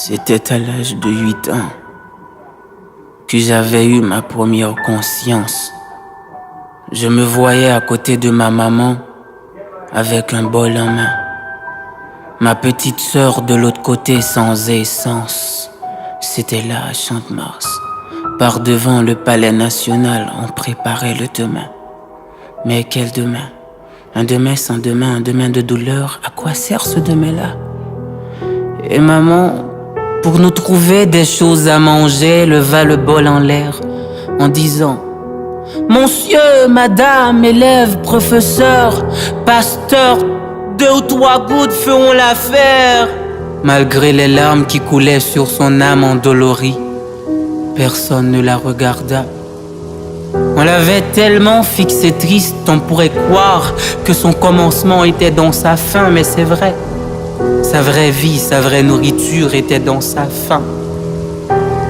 C'était à l'âge de 8 ans que j'avais eu ma première conscience. Je me voyais à côté de ma maman avec un bol en main. Ma petite sœur de l'autre côté sans essence. C'était là à Champ-de-Mars. Par devant le palais national, on préparait le demain. Mais quel demain? Un demain sans demain, un demain de douleur. À quoi sert ce demain-là? Et maman, pour nous trouver des choses à manger, leva le bol en l'air en disant: Monsieur, madame, élève, professeur, pasteur, 2 ou 3 gouttes feront l'affaire. Malgré les larmes qui coulaient sur son âme endolorie, personne ne la regarda. On l'avait tellement fixé triste, on pourrait croire que son commencement était dans sa fin, mais c'est vrai. Sa vraie vie, sa vraie nourriture était dans sa faim.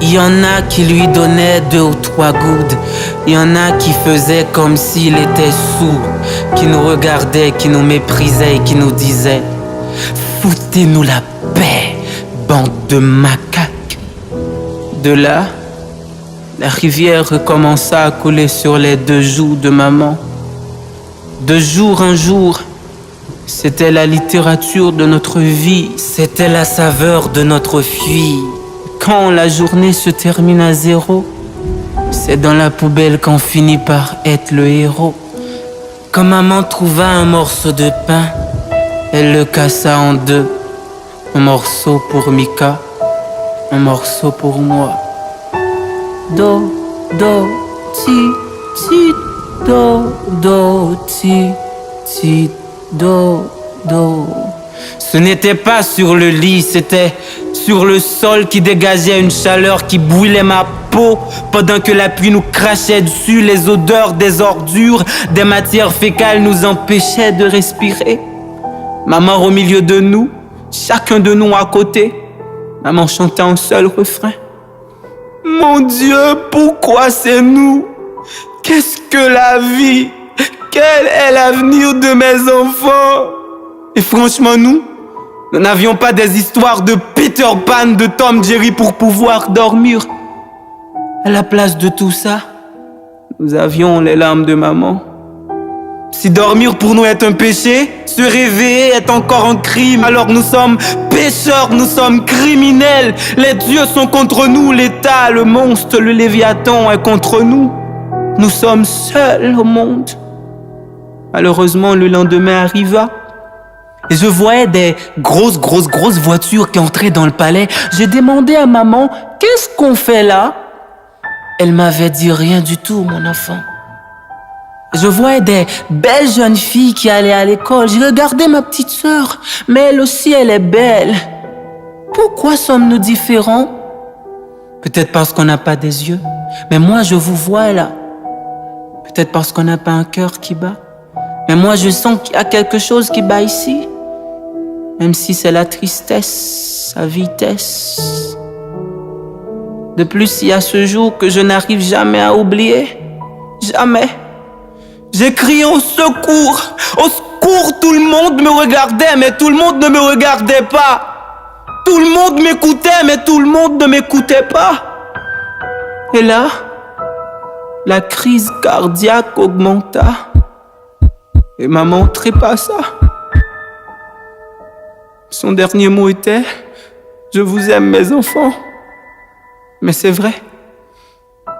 Il y en a qui lui donnaient 2 ou 3 gouttes. Il y en a qui faisaient comme s'il était sourd, qui nous regardaient, qui nous méprisaient et qui nous disaient: foutez-nous la paix, bande de macaques. De là, la rivière recommença à couler sur les 2 joues de maman. De jour en jour, c'était la littérature de notre vie, c'était la saveur de notre fille. Quand la journée se termine à 0, c'est dans la poubelle qu'on finit par être le héros. Quand maman trouva un morceau de pain, elle le cassa en 2. Un morceau pour Mika, un morceau pour moi. Do, do, ti, ti, do, ti, ti, do. Ce n'était pas sur le lit, c'était sur le sol qui dégageait une chaleur qui brûlait ma peau pendant que la pluie nous crachait dessus. Les odeurs des ordures, des matières fécales nous empêchaient de respirer. Maman au milieu de nous, chacun de nous à côté. Maman chantait un seul refrain: mon Dieu, pourquoi c'est nous? Qu'est-ce que la vie? Quel est l'avenir de mes enfants? Et franchement, nous n'avions pas des histoires de Peter Pan, de Tom Jerry pour pouvoir dormir. À la place de tout ça, nous avions les larmes de maman. Si dormir pour nous est un péché, se réveiller est encore un crime. Alors nous sommes pécheurs, nous sommes criminels. Les dieux sont contre nous, l'État, le monstre, le Léviathan est contre nous. Nous sommes seuls au monde. Malheureusement, le lendemain arriva. Et je voyais des grosses voitures qui entraient dans le palais. J'ai demandé à maman: qu'est-ce qu'on fait là? Elle m'avait dit: rien du tout, mon enfant. Je voyais des belles jeunes filles qui allaient à l'école. J'ai regardé ma petite sœur, mais elle aussi, elle est belle. Pourquoi sommes-nous différents? Peut-être parce qu'on n'a pas des yeux. Mais moi, je vous vois là. Peut-être parce qu'on n'a pas un cœur qui bat. Mais moi, je sens qu'il y a quelque chose qui bat ici. Même si c'est la tristesse, sa vitesse. De plus, il y a ce jour que je n'arrive jamais à oublier. Jamais. J'ai crié au secours. Au secours, tout le monde me regardait, mais tout le monde ne me regardait pas. Tout le monde m'écoutait, mais tout le monde ne m'écoutait pas. Et là, la crise cardiaque augmenta. Et maman trépassa. Son dernier mot était: je vous aime, mes enfants. Mais c'est vrai.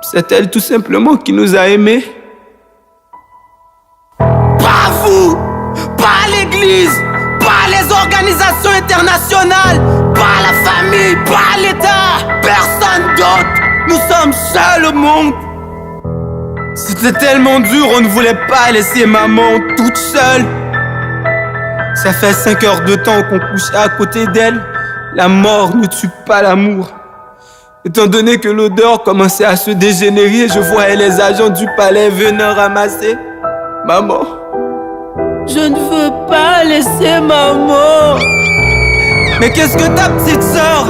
C'est elle tout simplement qui nous a aimés. Pas vous, pas l'église, pas les organisations internationales, pas la famille, pas l'État, personne d'autre. Nous sommes seuls au monde. C'était tellement dur, on ne voulait pas laisser maman toute seule. Ça fait 5 heures de temps qu'on couchait à côté d'elle. La mort ne tue pas l'amour. Étant donné que l'odeur commençait à se dégénérer, je voyais les agents du palais venir ramasser maman. Je ne veux pas laisser maman. Mais qu'est-ce que ta petite sœur?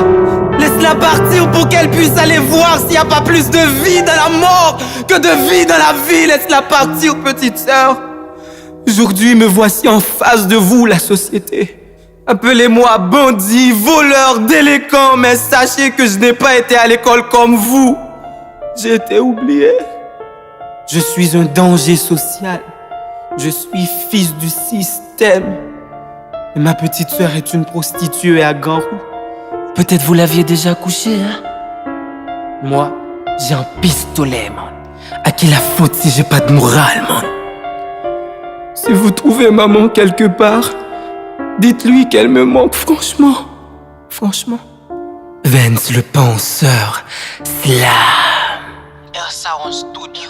Laisse-la partir pour qu'elle puisse aller voir s'il n'y a pas plus de vie dans la mort que de vie dans la vie. Laisse-la partir, petite sœur. Aujourd'hui, me voici en face de vous, la société. Appelez-moi bandit, voleur, délinquant, mais sachez que je n'ai pas été à l'école comme vous. J'ai été oublié. Je suis un danger social. Je suis fils du système. Et ma petite sœur est une prostituée à grands roues. Peut-être vous l'aviez déjà couché, hein? Moi, j'ai un pistolet, man. À qui la faute si j'ai pas de morale, man? Si vous trouvez maman quelque part, dites-lui qu'elle me manque, franchement. Franchement. Vance le penseur, Slam. Ersaron Studio.